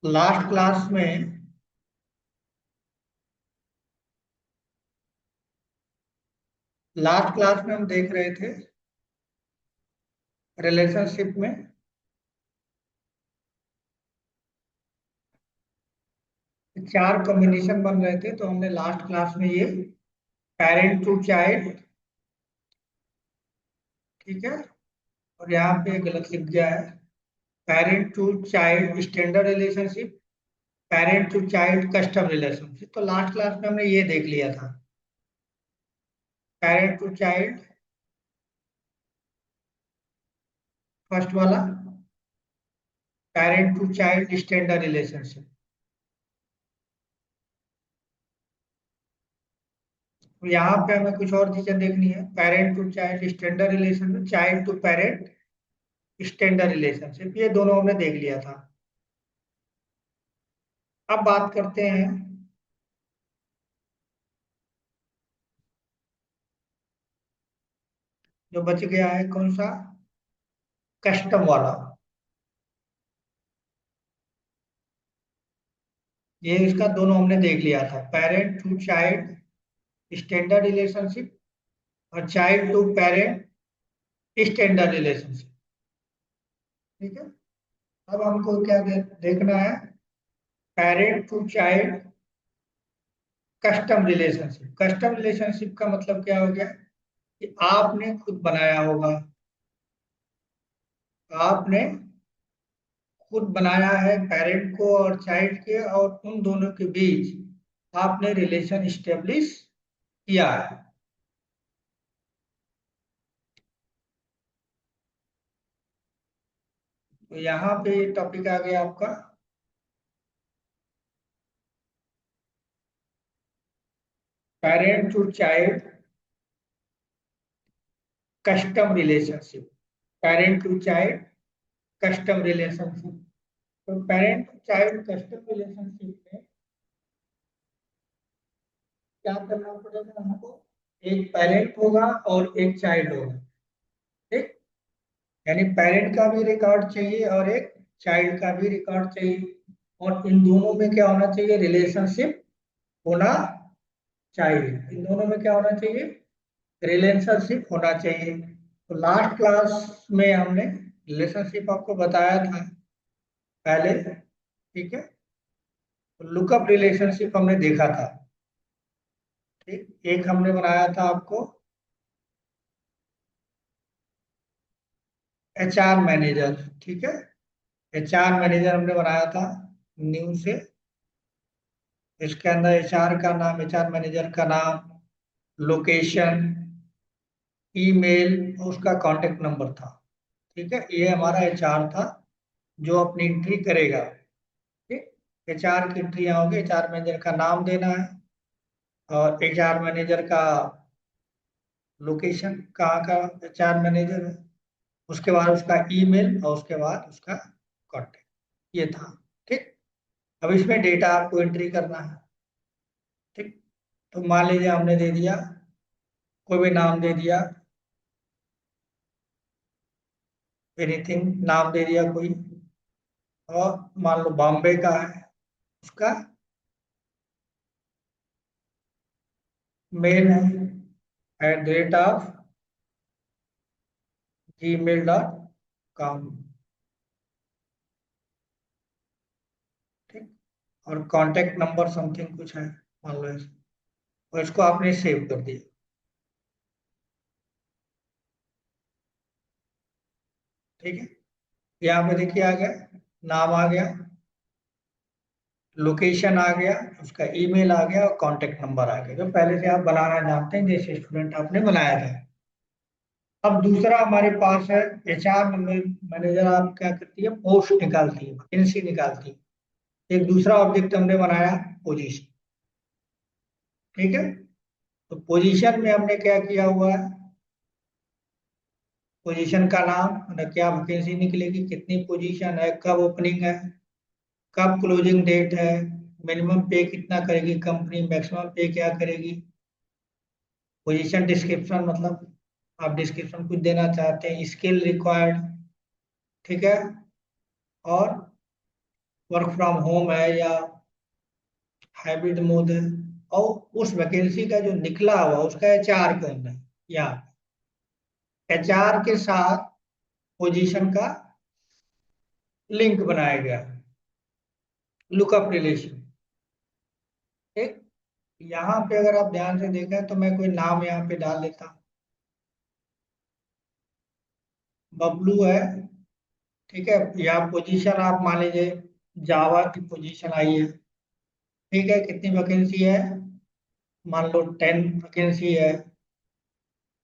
Last class में हम देख रहे थे रिलेशनशिप में चार कॉम्बिनेशन बन रहे थे। तो हमने लास्ट क्लास में ये पेरेंट टू चाइल्ड, ठीक है, और यहाँ पे गलत लिख गया है। Parent to child standard relationship, parent to child custom relationship. तो लास्ट क्लास में हमने ये देख लिया था, पेरेंट टू चाइल्ड फर्स्ट वाला, parent to child standard relationship. यहाँ पे हमें कुछ और चीजें देखनी है। Parent to child standard relationship, child to parent standard relationship, ये दोनों हमने देख लिया था। अब बात करते हैं जो बच गया है, कौन सा, कस्टम वाला। ये इसका दोनों हमने देख लिया था, parent to child standard relationship और child to parent standard relationship. ठीक है, अब हमको क्या देखना है, parent to child custom relationship. Custom relationship का मतलब क्या हो गया कि आपने खुद बनाया होगा, आपने खुद बनाया है पेरेंट को और चाइल्ड के, और उन दोनों के बीच आपने रिलेशन स्टेब्लिश किया है। तो यहाँ पे टॉपिक आ गया आपका parent to child custom relationship, parent to child custom relationship. तो parent to child custom relationship में क्या करना पड़ेगा हमको, एक पेरेंट होगा और एक चाइल्ड होगा, ठीक। यानी पेरेंट का भी रिकॉर्ड चाहिए और एक चाइल्ड का भी रिकॉर्ड चाहिए, और इन दोनों में क्या होना चाहिए, रिलेशनशिप होना चाहिए। इन दोनों में क्या होना चाहिए, रिलेशनशिप होना चाहिए। तो लास्ट क्लास में हमने रिलेशनशिप आपको बताया था पहले, ठीक है। लुकअप रिलेशनशिप हमने देखा था, ठीक। एक हमने बनाया था आपको एचआर मैनेजर, ठीक है। एचआर मैनेजर हमने बनाया था न्यू से। इसके अंदर एचआर का नाम, एचआर मैनेजर का नाम, लोकेशन, ईमेल और उसका कांटेक्ट नंबर था, ठीक है। ये हमारा एचआर था जो अपनी एंट्री करेगा, ठीक। एचआर की एंट्री होगी, एचआर मैनेजर का नाम देना है और एचआर मैनेजर का लोकेशन, कहाँ का एचआर मैनेजर है, उसके बाद उसका ईमेल और उसके बाद उसका कांटेक्ट, ये था, ठीक। अब इसमें डेटा आपको एंट्री करना है, ठीक। तो मान लीजिए हमने दे दिया, कोई भी नाम दे दिया, एनीथिंग नाम दे दिया कोई, और मान लो बॉम्बे का है, उसका मेल है @, gmail.com, ठीक। और कांटेक्ट नंबर समथिंग कुछ है, मान लो ऐसे, और इसको आपने सेव कर दिया, ठीक है। यहाँ पे देखिए आ गया, नाम आ गया, लोकेशन आ गया, उसका ईमेल आ गया और कांटेक्ट नंबर आ गया, जो पहले से आप बनाना जानते हैं जैसे स्टूडेंट आपने बनाया था। अब दूसरा हमारे पास है एचआर मैनेजर, आप क्या करती है, पोस्ट निकालती है, वैकेंसी निकालती है। एक दूसरा ऑब्जेक्ट हमने बनाया पोजीशन, ठीक है। तो पोजीशन में हमने क्या किया हुआ है, पोजीशन का नाम, मतलब क्या वैकेंसी निकलेगी, कितनी पोजीशन है, कब ओपनिंग है, कब क्लोजिंग डेट है, मिनिमम पे कितना करेगी कंपनी, मैक्सिमम पे क्या करेगी। पोजीशन डिस्क्रिप्शन, मतलब आप डिस्क्रिप्शन कुछ देना चाहते हैं, स्किल रिक्वायर्ड, ठीक है। और वर्क फ्रॉम होम है या हाइब्रिड मोड है, और उस वैकेंसी का जो निकला हुआ उसका एचआर कौन है, या एचआर के साथ पोजीशन का लिंक बनाया गया, लुकअप रिलेशन। ठीक, यहाँ पे अगर आप ध्यान से देखें तो मैं कोई नाम यहाँ पे डाल देता हूँ, बबलू है। ठीक है, या पोजीशन आप मान लीजिए जावा की पोजीशन आई है। ठीक है, कितनी वैकेंसी है, मान लो 10 वैकेंसी है।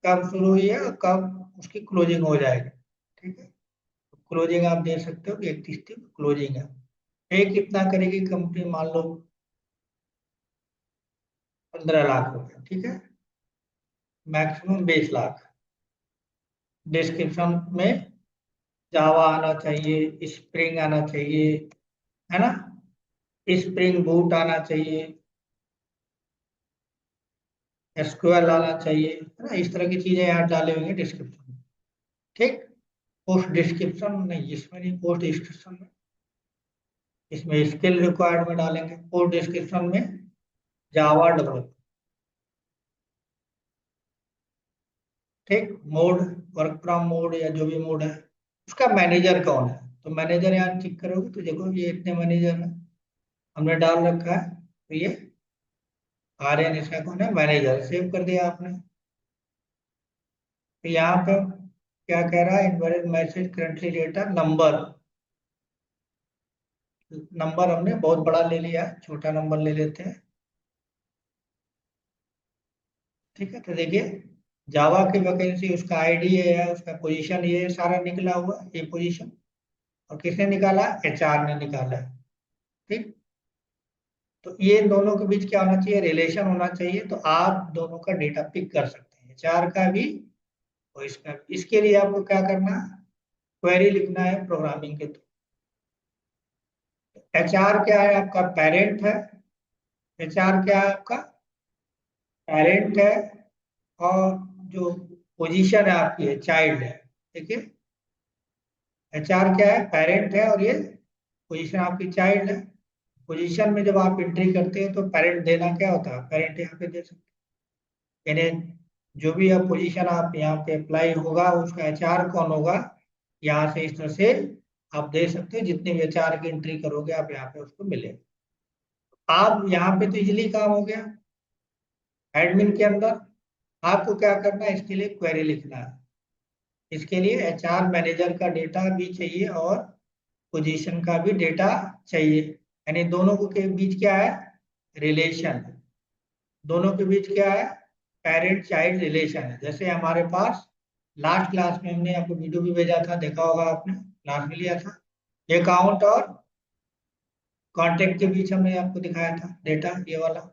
कब शुरू हुई है और कब उसकी क्लोजिंग हो जाएगी। ठीक है, क्लोजिंग आप दे सकते हो कि 31 क्लोजिंग है। पे कितना करेगी कंपनी, मान लो 15 लाख रुपए। ठीक है, मैक्सिमम 20 लाख। डिस्क्रिप्शन में जावा आना चाहिए, स्प्रिंग आना चाहिए, है ना, स्प्रिंग बूट आना चाहिए, एसक्यूएल आना चाहिए, है ना, इस तरह की चीजें यहाँ डाले होंगे डिस्क्रिप्शन में। ठीक, पोस्ट डिस्क्रिप्शन नहीं, इसमें नहीं, पोस्ट डिस्क्रिप्शन में, इसमें स्किल रिक्वायर्ड में डालेंगे, पोस्ट डिस्क्रिप्शन में जावा डेवलपर। ठीक, मोड, वर्क फ्रॉम मोड या जो भी मोड है, उसका मैनेजर कौन है, तो मैनेजर यहाँ चेक करोगे तो देखो ये इतने मैनेजर है, हमने डाल रखा है, तो ये आर्यन इसका कौन है, मैनेजर, सेव कर दिया आपने। तो यहाँ पे क्या कह रहा है, invalid message currently data number, number हमने बहुत बड़ा ले लिया, छोटा नंबर ले लेते हैं। ठीक है, तो देखिए जावा की वैकेंसी, उसका आईडी है, उसका पोजीशन, ये सारा निकला हुआ है, ये पोजीशन, और किसने निकाला, एचआर ने निकाला है। ठीक, तो ये दोनों के बीच क्या होना चाहिए, रिलेशन होना चाहिए, तो आप दोनों का डेटा पिक कर सकते हैं, एचआर का भी और इसका भी। इसके लिए आपको क्या करना है, क्वेरी लिखना है प्रोग्रामिंग के थ्रू। एचआर क्या है, आपका पेरेंट है, एचआर क्या है आपका पेरेंट है, और जो पोजीशन है आपकी है चाइल्ड है। देखिए एचआर क्या है, पेरेंट है, और ये पोजीशन आपकी चाइल्ड है। पोजीशन में जब आप एंट्री करते हैं तो पेरेंट देना क्या होता है, पेरेंट यहाँ पे दे सकते हैं, यानी जो भी अब पोजीशन आप यहाँ पे अप्लाई होगा उसका एचआर कौन होगा, यहाँ से इस तरह से आप दे सकते हो, जितने भी एचआर की एंट्री करोगे आप यहाँ पे उसको मिले। आप यहाँ पे तो इजिली काम हो गया। एडमिन के अंदर आपको क्या करना है, इसके लिए क्वेरी लिखना है। इसके लिए एचआर मैनेजर का डेटा भी चाहिए और पोजीशन का भी डेटा चाहिए, यानी दोनों को के बीच क्या है, रिलेशन। दोनों के बीच क्या है, पेरेंट चाइल्ड रिलेशन है। जैसे हमारे पास लास्ट क्लास में हमने आपको वीडियो भी भेजा था, देखा होगा आपने, क्लास में लिया था, अकाउंट और कॉन्टेक्ट के बीच हमने आपको दिखाया था डेटा, ये वाला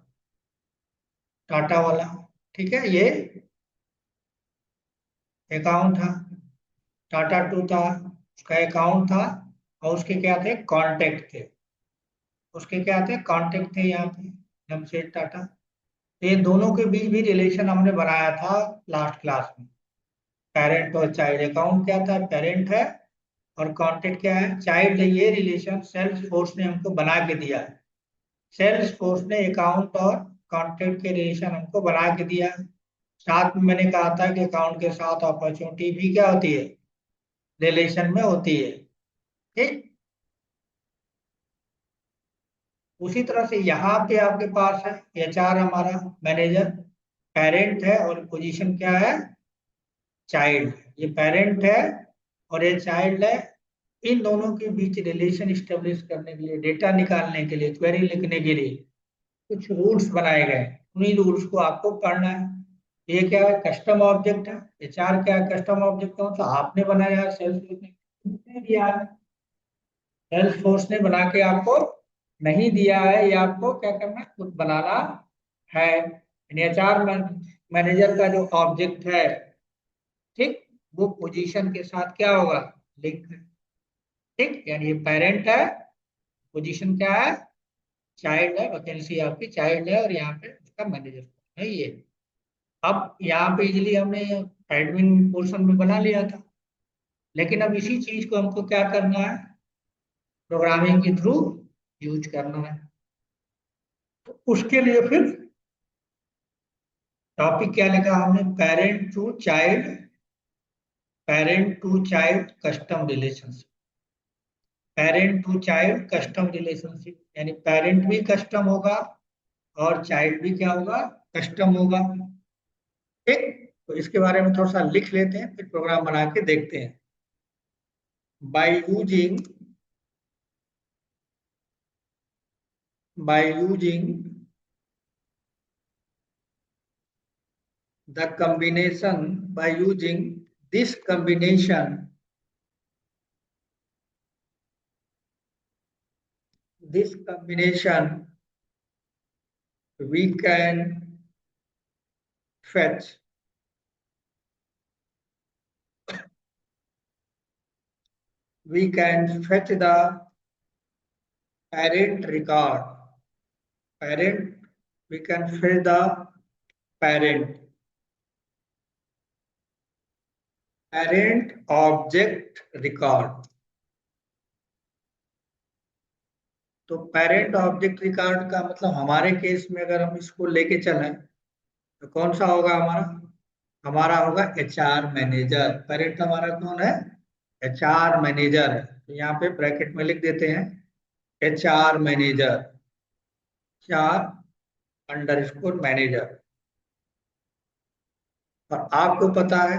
टाटा वाला। ठीक है, ये अकाउंट था, टाटा टू था, उसका अकाउंट था, और उसके क्या थे, कॉन्टेक्ट थे, उसके क्या थे, कॉन्टेक्ट थे यहाँ पे, जमशेद टाटा। तो ये दोनों के बीच भी रिलेशन हमने बनाया था लास्ट क्लास में, पेरेंट और चाइल्ड। अकाउंट क्या था, पेरेंट है, और कॉन्टेक्ट क्या है, चाइल्ड है। ये रिलेशन सेल्स फोर्स ने हमको बना के दिया है। सेल्स फोर्स ने अकाउंट और कॉन्टेक्ट के रिलेशन हमको बना के दिया है। साथ में मैंने कहा था कि अकाउंट के साथ अपॉर्चुनिटी भी क्या होती है, रिलेशन में होती है। ठीक, उसी तरह से यहाँ पे आपके पास है एचआर हमारा मैनेजर, पेरेंट है, और पोजीशन क्या है, चाइल्ड। ये पेरेंट है और ये चाइल्ड है। इन दोनों के बीच रिलेशन स्टेब्लिश करने के लिए, डेटा निकालने के लिए, क्वेरी लिखने के लिए कुछ रूल्स बनाए गए हैं। उन्हीं रूल्स को आपको पढ़ना है। ये क्या है, कस्टम ऑब्जेक्ट है। एचआर क्या है, कस्टम ऑब्जेक्ट है, तो आपने बनाया है, सेल्स ने दिया है, सेल्स फोर्स ने बना के आपको नहीं दिया है, ये आपको क्या करना है, खुद बनाना है। एचआर मैनेजर का जो ऑब्जेक्ट है, ठीक, वो पोजीशन के साथ क्या होगा, लिंक है। ठीक, यानी ये पेरेंट है, पोजीशन क्या है, चाइल्ड है, वैकेंसी आपकी चाइल्ड है, और यहाँ पे उसका मैनेजर है ये। अब यहाँ पे इजिली हमने एडमिन पोर्शन में बना लिया था, लेकिन अब इसी चीज को हमको क्या करना है, प्रोग्रामिंग के थ्रू यूज करना है। तो उसके लिए फिर टॉपिक क्या लिखा हमने, parent to child custom relationship. Parent to child custom relationship यानी पेरेंट भी कस्टम होगा और चाइल्ड भी क्या होगा, कस्टम होगा। ठीक, तो इसके बारे में थोड़ा सा लिख लेते हैं, फिर प्रोग्राम बना के देखते हैं। By using by using the combination by using this combination we can fetch the parent record. Parent, we can fetch the parent object record. तो पेरेंट ऑब्जेक्ट रिकॉर्ड का मतलब हमारे केस में अगर हम इसको लेके चलें तो कौन सा होगा हमारा, हमारा होगा एचआर मैनेजर। पेरेंट हमारा कौन है, एचआर मैनेजर है। तो यहाँ पे ब्रैकेट में लिख देते हैं एचआर मैनेजर, चार अंडरस्कोर मैनेजर। और आपको पता है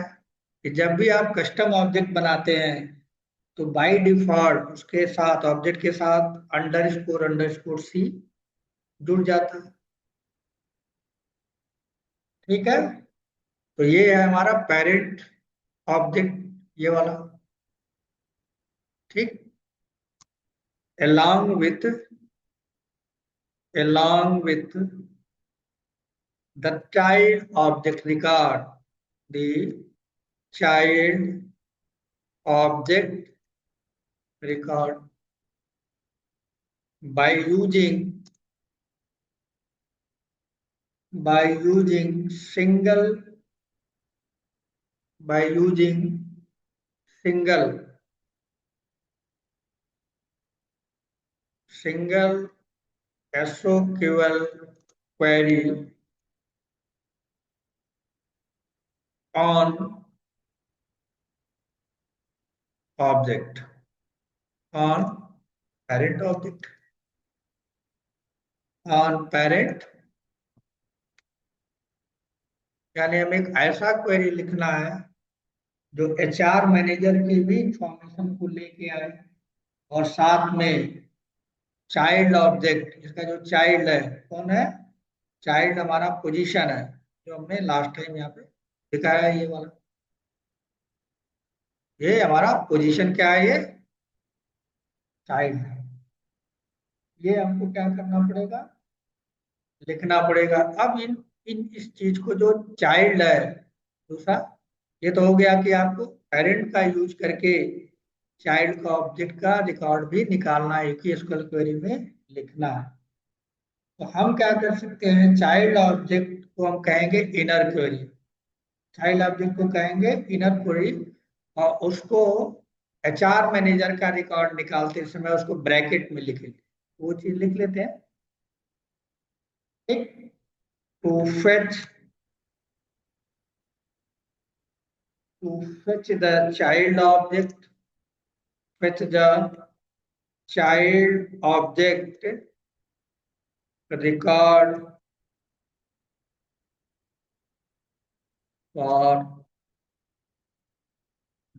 कि जब भी आप कस्टम ऑब्जेक्ट बनाते हैं तो बाय डिफॉल्ट उसके साथ ऑब्जेक्ट के साथ अंडरस्कोर सी जुड़ जाता है। ठीक है, तो ये है हमारा पेरेंट ऑब्जेक्ट, ये वाला। ठीक, along with the child object record, the child object record by using single by using single SOQL query on object on parent object on parent, यानी हमें एक ऐसा क्वेरी लिखना है जो एचआर मैनेजर की भी इंफॉर्मेशन को लेके आए और साथ में चाइल्ड ऑब्जेक्ट, इसका जो चाइल्ड है कौन है, चाइल्ड हमारा पोजीशन है जो हमने लास्ट टाइम यहाँ पे दिखाया है, ये वाला। ये हमारा पोजीशन क्या है, ये चाइल्ड है। ये हमको क्या करना पड़ेगा, लिखना पड़ेगा। अब इन इन इस चीज को जो चाइल्ड है दूसरा, ये तो हो गया कि आपको पेरेंट का यूज करके चाइल्ड का ऑब्जेक्ट का रिकॉर्ड भी निकालना है, एक ही एसक्यूएल क्वेरी में लिखना है। तो हम क्या कर सकते हैं, चाइल्ड ऑब्जेक्ट को हम कहेंगे इनर क्वेरी, चाइल्ड ऑब्जेक्ट को कहेंगे इनर क्वेरी, और उसको एचआर मैनेजर का रिकॉर्ड निकालते समय उसको ब्रैकेट में लिखेंगे, वो चीज लिख लेते हैं। ठीक, to fetch the child object, fetch the child object record for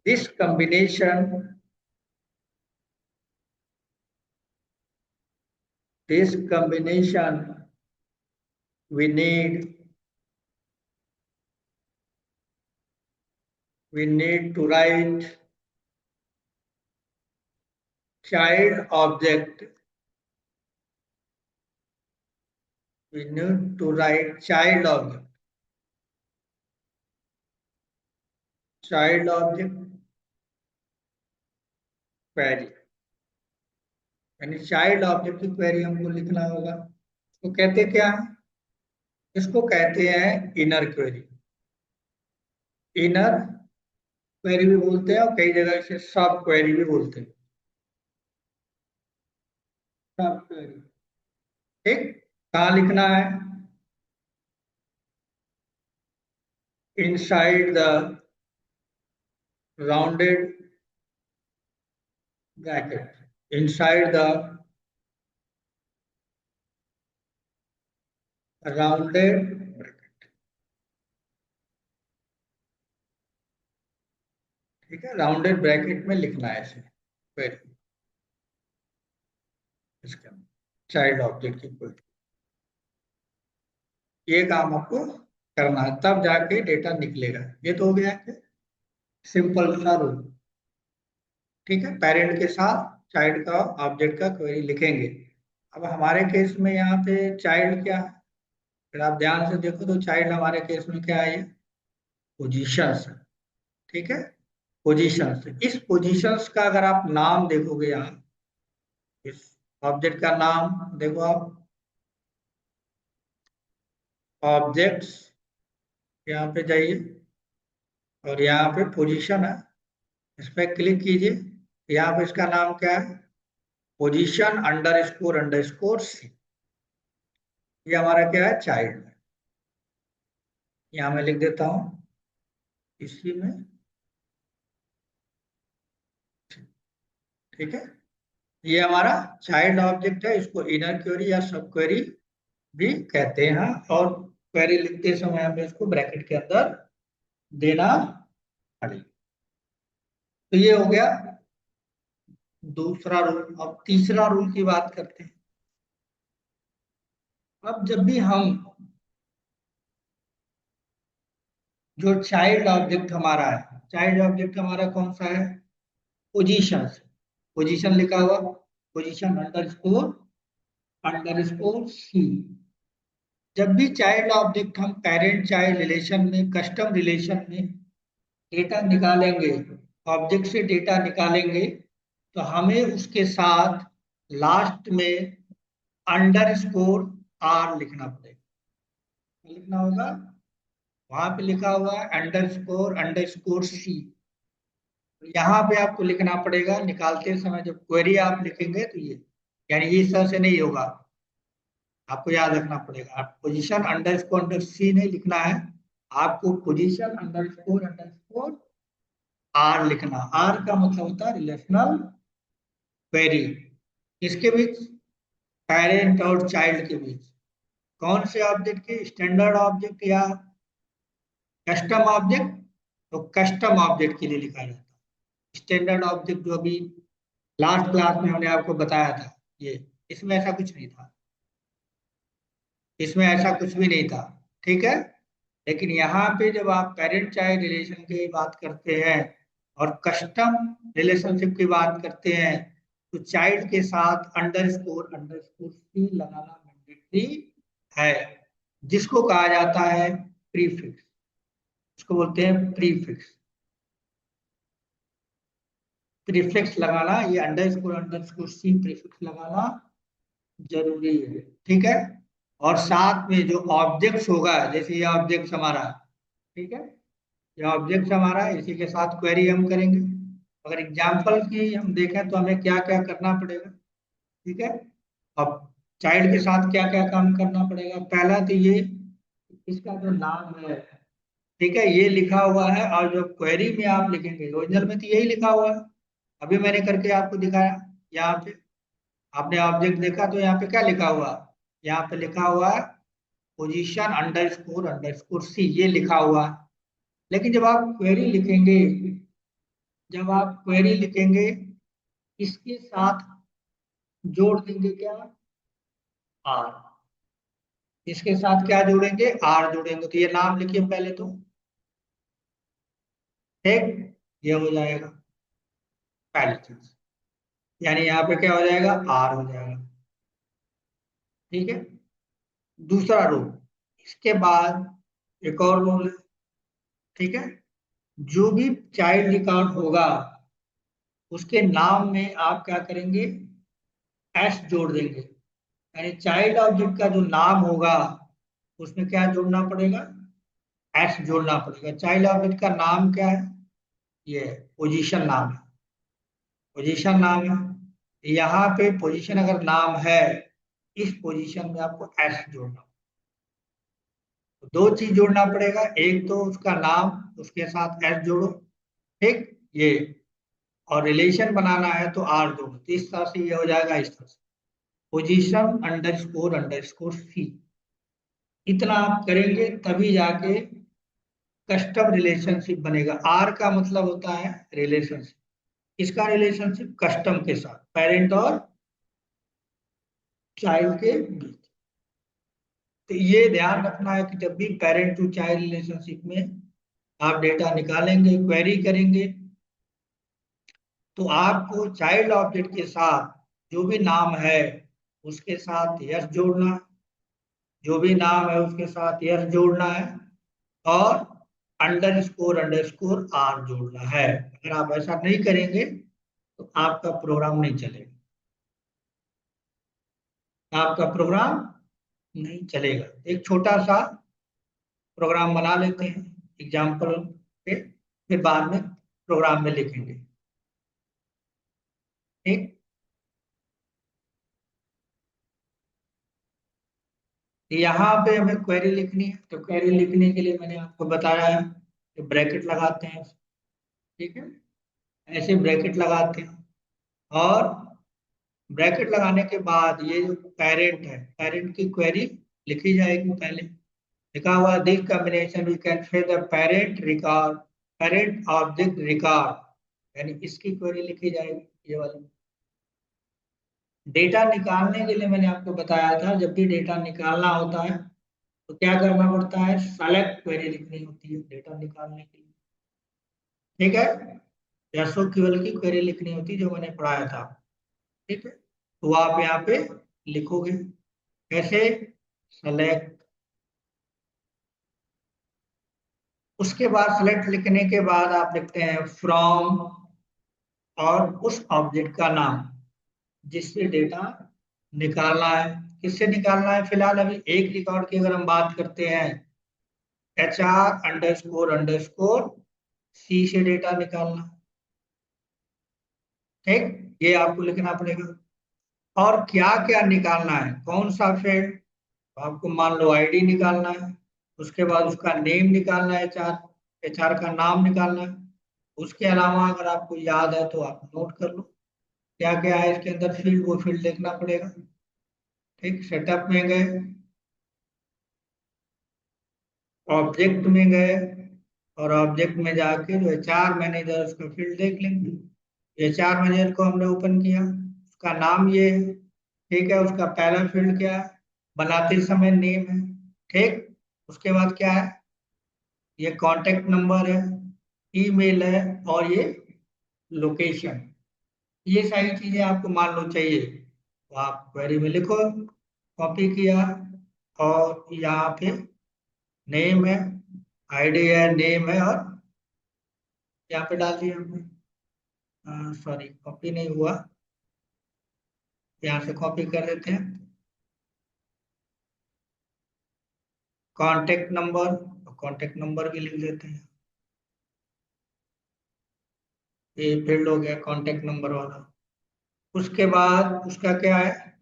this combination, we need to write child object, we need to write child object query, यानी चाइल्ड ऑब्जेक्ट की क्वेरी हमको लिखना होगा। तो कहते क्या है, इसको कहते हैं इनर क्वेरी, इनर क्वेरी भी बोलते हैं और कई जगह इसे सब क्वेरी भी बोलते हैं। सब क्वेरी। ठीक, कहाँ लिखना है? Inside the rounded bracket, inside the rounded bracket. ठीक है, राउंडेड ब्रैकेट में लिखना है इसे क्वेरी, इसके चाइल्ड ऑब्जेक्ट की क्वेरी। ये काम आपको करना है, तब जाके डेटा निकलेगा। ये तो हो गया है सिंपल सा रूल। ठीक है, पेरेंट के साथ चाइल्ड का ऑब्जेक्ट का क्वेरी लिखेंगे। अब हमारे केस में यहाँ पे चाइल्ड क्या है? अगर आप ध्यान से देखो तो चाइल्ड हमारे केस में क्या है? ये पोजीशंस है। ठीक है, पोजीशंस। इस पोजीशंस का अगर आप नाम देखोगे, यहाँ इस ऑब्जेक्ट का नाम देखो आप, ऑब्जेक्ट्स, यहाँ पे जाइए और यहाँ पे पोजीशन है, इस पर क्लिक कीजिए। यहाँ पे इसका नाम क्या है? पोजीशन अंडर स्कोर सी। ये हमारा क्या है? चाइल्ड है। यहाँ मैं लिख देता हूँ इसी में। ठीक है, ये हमारा चाइल्ड ऑब्जेक्ट है, इसको इनर क्वेरी या सब क्वेरी भी कहते हैं। और क्वेरी लिखते समय हमें इसको ब्रैकेट के अंदर देना पड़ेगा। तो ये हो गया दूसरा रूल। अब तीसरा रूल की बात करते हैं। अब जब भी हम, जो चाइल्ड ऑब्जेक्ट हमारा है, चाइल्ड ऑब्जेक्ट हमारा कौन सा है? पोजीशन। पोजीशन लिखा हुआ, पोजीशन अंडर स्कोर सी। जब भी चाइल्ड ऑब्जेक्ट हम पेरेंट चाइल्ड रिलेशन में, कस्टम रिलेशन में डेटा निकालेंगे, ऑब्जेक्ट से डेटा निकालेंगे, तो हमें उसके साथ लास्ट में अंडर स्कोर आर लिखना पड़ेगा। लिखना होगा, वहां पे लिखा हुआ है अंडर स्कोर सी। यहाँ पे आपको लिखना पड़ेगा निकालते समय, जब क्वेरी आप लिखेंगे तो ये, यानी ये सर से नहीं होगा, आपको याद रखना पड़ेगा। आप पोजीशन अंडर सी नहीं लिखना है, आपको पोजीशन अंडर स्कोर आर लिखना। आर का मतलब होता है रिलेशनल क्वेरी। किसके बीच? पेरेंट और चाइल्ड के बीच। कौन से ऑब्जेक्ट के? स्टैंडर्ड ऑब्जेक्ट या कस्टम ऑब्जेक्ट? तो कस्टम ऑब्जेक्ट के लिए लिखा जाता है। स्टैंडर्ड ऑब्जेक्ट जो अभी लास्ट क्लास में हमने आपको बताया था, ये, इसमें ऐसा कुछ नहीं था, इसमें ऐसा कुछ भी नहीं था। ठीक है, लेकिन यहाँ पे जब आप पेरेंट चाइल्ड रिलेशन की बात करते हैं और कस्टम रिलेशनशिप की बात करते हैं, तो चाइल्ड के साथ अंडर स्कोर सी लगाना मैंडेटरी है, जिसको कहा जाता है प्रीफिक्स। इसको बोलते हैं प्रीफिक्स। प्रीफिक्स लगाना, ये अंडर स्कोर सी प्रीफिक्स लगाना जरूरी है। ठीक है, और साथ में जो ऑब्जेक्ट्स होगा, जैसे ये ऑब्जेक्ट हमारा, ठीक है, ये ऑब्जेक्ट हमारा, इसी के साथ क्वेरी हम करेंगे। अगर एग्जाम्पल की हम देखें तो हमें क्या क्या करना पड़ेगा। ठीक है, अब चाइल्ड के साथ क्या क्या काम करना पड़ेगा? पहला तो ये, इसका जो नाम है, ठीक है, ये लिखा हुआ है, और जो क्वेरी में आप लिखेंगे, ओरिजिनल में तो यही लिखा हुआ है, अभी मैंने करके आपको दिखाया। यहाँ पे आपने ऑब्जेक्ट देखा तो यहाँ पे क्या लिखा हुआ? यहाँ पे लिखा हुआ है पोजीशन अंडर स्कोर सी, ये लिखा हुआ है। लेकिन जब आप क्वेरी लिखेंगे, इसके साथ जोड़ देंगे क्या? आर। इसके साथ क्या जोड़ेंगे? आर जोड़ेंगे। तो ये नाम लिखिए पहले तो। ठीक, ये हो जाएगा पहली चीज, यानी यहाँ पे क्या हो जाएगा? आर हो जाएगा। ठीक है, दूसरा रूल, इसके बाद एक और रूल है। ठीक है, जो भी चाइल्ड रिकॉर्ड होगा, उसके नाम में आप क्या करेंगे? एस जोड़ देंगे। यानी चाइल्ड ऑब्जेक्ट का जो नाम होगा, उसमें क्या जोड़ना पड़ेगा? एस जोड़ना पड़ेगा। चाइल्ड ऑब्जेक्ट का नाम क्या है? ये पोजीशन नाम है, पोजीशन नाम है। यहाँ पे पोजीशन अगर नाम है, इस पोजीशन में आपको एस जोड़ना। तो दो चीज जोड़ना पड़ेगा, एक तो उसका नाम, उसके साथ एस जोड़ो, ठीक ये, और रिलेशन बनाना है तो आर जोड़ो। तो इस तरह से ये हो जाएगा, इस तरह से पोजीशन अंडरस्कोर सी। इतना आप करेंगे तभी जाके कस्टम रिलेशनशिप बनेगा। आर का मतलब होता है रिलेशनशिप। इसका रिलेशनशिप कस्टम के साथ, पेरेंट और चाइल्ड के बीच। तो ये ध्यान रखना है कि जब भी पेरेंट टू चाइल्ड रिलेशनशिप में आप डेटा निकालेंगे, क्वेरी करेंगे, तो आपको चाइल्ड ऑब्जेक्ट के साथ जो भी नाम है उसके साथ यस जोड़ना, जो भी नाम है उसके साथ यस जोड़ना है, और अंडरस्कोर आर जोड़ना है। अगर आप ऐसा नहीं करेंगे तो आपका प्रोग्राम नहीं चलेगा, आपका प्रोग्राम नहीं चलेगा। एक छोटा सा प्रोग्राम बना लेते हैं एग्जाम्पल पे, फिर बाद में प्रोग्राम में लिखेंगे, ठीक। यहाँ पे हमें क्वेरी लिखनी है, तो क्वेरी लिखने के लिए मैंने आपको बताया है कि ब्रैकेट लगाते हैं, ठीक है, ऐसे ब्रैकेट लगाते हैं। और ब्रैकेट लगाने के बाद ये जो पेरेंट है, पेरेंट की क्वेरी लिखी जाएगी। पहले लिखा हुआ this combination we can say the parent record, parent object record, यानी इसकी क्वेरी लिखी जाएगी, ये वाली। डेटा निकालने के लिए मैंने आपको बताया था, जब भी डेटा निकालना होता है तो क्या करना पड़ता है, सेलेक्ट क्वेरी लिखनी होती है डेटा निकालने के लिए, ठीक है। एसओ क्यूएल की क्वेरी लिखनी होती है, जो मैंने पढ़ाया था, ठीक है। तो आप यहाँ पे लिखोगे कैसे, सेलेक्ट। उसके बाद सेलेक्ट लिखने के बाद आप लिखते हैं फ्रॉम, और उस ऑब्जेक्ट का नाम जिससे डेटा निकालना है। किससे निकालना है, फिलहाल अभी एक रिकॉर्ड की अगर हम बात करते हैं, HR__, सी से डेटा निकालना, ठीक, ये आपको लिखना पड़ेगा। और क्या क्या निकालना है, कौन सा फील्ड, तो आपको मान लो आईडी निकालना है, उसके बाद उसका नेम निकालना है, HR का नाम निकालना है। उसके अलावा अगर आपको याद है तो आप नोट कर लो क्या क्या है इसके अंदर फील्ड, वो फील्ड देखना पड़ेगा, ठीक। सेटअप में गए, ऑब्जेक्ट में गए, और ऑब्जेक्ट में जाके जो HR मैनेजर उसका फील्ड देख लेंगे। HR मैनेजर को हमने ओपन किया, उसका नाम ये है, ठीक है। उसका पहला फील्ड क्या है, बनाते समय नेम है, ठीक। उसके बाद क्या है, ये कांटेक्ट नंबर है, ईमेल है, और ये लोकेशन। ये सारी चीजें आपको मान लो चाहिए, तो आप क्वेरी में लिखो, कॉपी किया, और यहाँ पे नेम है, आईडी है, नेम है, और यहाँ पे डाल दिया हमने। सॉरी, कॉपी नहीं हुआ, यहाँ से कॉपी कर देते हैं, कांटेक्ट नंबर, कांटेक्ट नंबर भी लिख देते हैं। ये फील्ड हो गया कांटेक्ट नंबर वाला। उसके बाद उसका क्या है,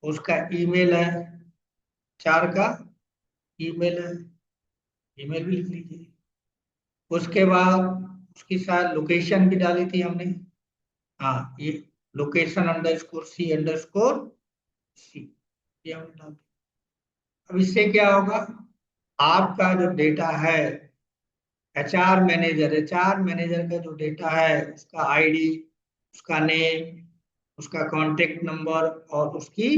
उसका ईमेल है, चार का ईमेल है, ईमेल भी लिख लीजिए। उसके बाद उसकी शायद लोकेशन भी डाली थी हमने, हाँ ये लोकेशन_C_, ये हमने डाल दी। अब इससे क्या होगा, आपका जो डेटा है, एचआर मैनेजर का जो डेटा है, उसका आईडी, उसका नेम, उसका कांटेक्ट नंबर, और उसकी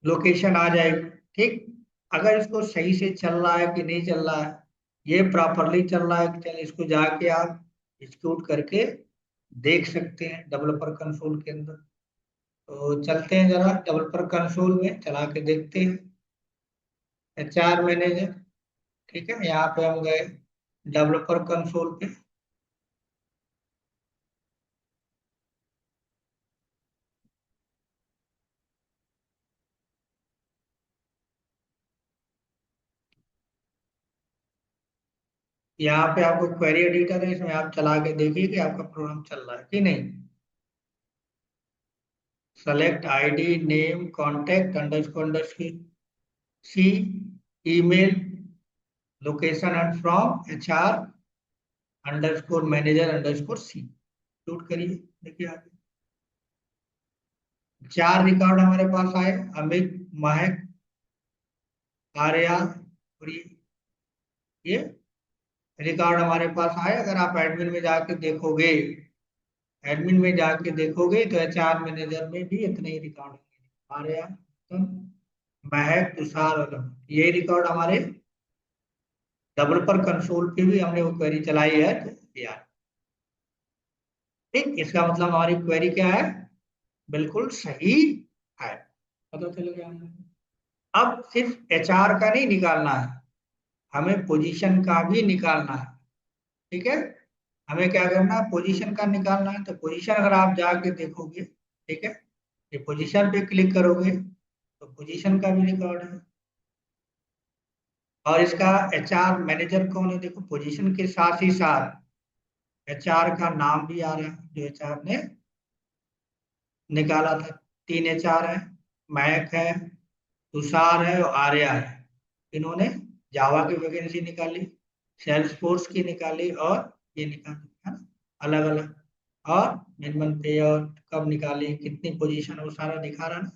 लोकेशन आ जाएगी, ठीक। अगर इसको सही से चल रहा है कि नहीं चल रहा है, ये प्रॉपरली चल रहा है कि चल, इसको जाके आप एग्जीक्यूट करके देख सकते हैं डेवलपर कंसोल के अंदर। तो चलते हैं जरा डेवलपर कंसोल में चला के देखते हैं। HR मैनेजर, ठीक है, यहाँ पे हम गए डेवलपर कंसोल पे। यहाँ पे आपको क्वेरी एडिटर है, इसमें आप चला के देखिए कि आपका प्रोग्राम चल रहा है कि नहीं। Select ID name contact underscore C, email, location and from HR underscore manager underscore C. Shoot करिए, देखिए आगे 4 रिकॉर्ड हमारे पास आए, अमित, महक, आर्या और ये रिकॉर्ड हमारे पास आए। अगर आप एडमिन में जाके देखोगे, एडमिन में जाके देखोगे तो HR मैनेजर में भी इतने ही रिकॉर्ड होंगे, आर्या, महक, तुषार और अमित। ये रिकॉर्ड हमारे डेवलपर कंसोल पे भी हमने वो क्वेरी चलाई है तो यार, ठीक। इसका मतलब हमारी क्वेरी क्या है, बिल्कुल सही है। पता चल गया हमें। अब सिर्फ HR का नहीं निकालना है, हमें पोजीशन का भी निकालना है। ठीक है, हमें क्या करना है, पोजीशन का निकालना है। तो पोजीशन अगर आप जाके देखोगे, ठीक है, ये पोजीशन पे क्लिक करोगे तो पोजीशन का भी रिकॉर्ड है। और इसका HR मैनेजर कौन है, देखो पोजीशन के साथ ही साथ HR का नाम भी आ रहा है जो HR ने निकाला था। 3 HR है, महक है, तुषार है और आर्या है। इन्होंने जावा की वैकेंसी निकाली, सेल्स फोर्स की निकाली और ये निकाली है ना, अलग अलग। और मिनिमम पे और कब निकाली, कितनी पोजीशन, वो सारा दिखा रहा है ना।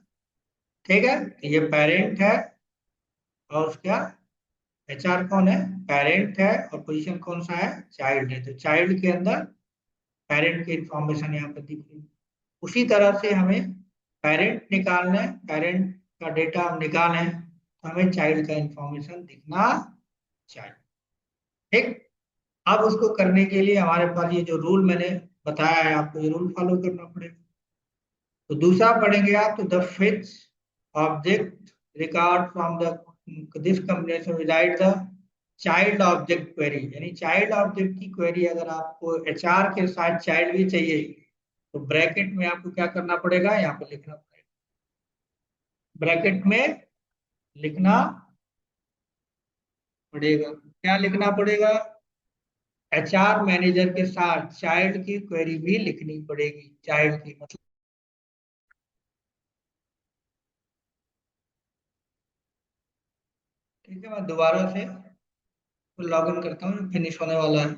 ठीक है, तो ये पेरेंट है और उसका HR कौन है, पेरेंट है, और पोजीशन कौन सा है, चाइल्ड है। तो चाइल्ड के अंदर पेरेंट की इंफॉर्मेशन यहाँ पर दिख रही है। उसी तरह से हमें पेरेंट निकालना है, पेरेंट का डेटा हम निकालें तो हमें चाइल्ड का इंफॉर्मेशन दिखना चाहिए। ठीक, अब उसको करने के लिए हमारे पास ये जो रूल मैंने बताया है, आपको ये रूल फॉलो करना पड़ेगा। तो दूसरा पढ़ेंगे आप, तो the Fitch object record from the this combination without the child object query. यानी चाइल्ड ऑब्जेक्ट की क्वेरी अगर आपको HR के साथ चाइल्ड भी चाहिए तो ब्रैकेट में आपको क्या करना पड़ेगा, यहाँ पे लिखना पड़ेगा, ब्रैकेट में लिखना पड़ेगा। क्या लिखना पड़ेगा, HR मैनेजर के साथ चाइल्ड की क्वेरी भी लिखनी पड़ेगी। चाइल्ड की मतलब, ठीक है, मैं दोबारा से लॉग इन करता हूँ, फिनिश होने वाला है।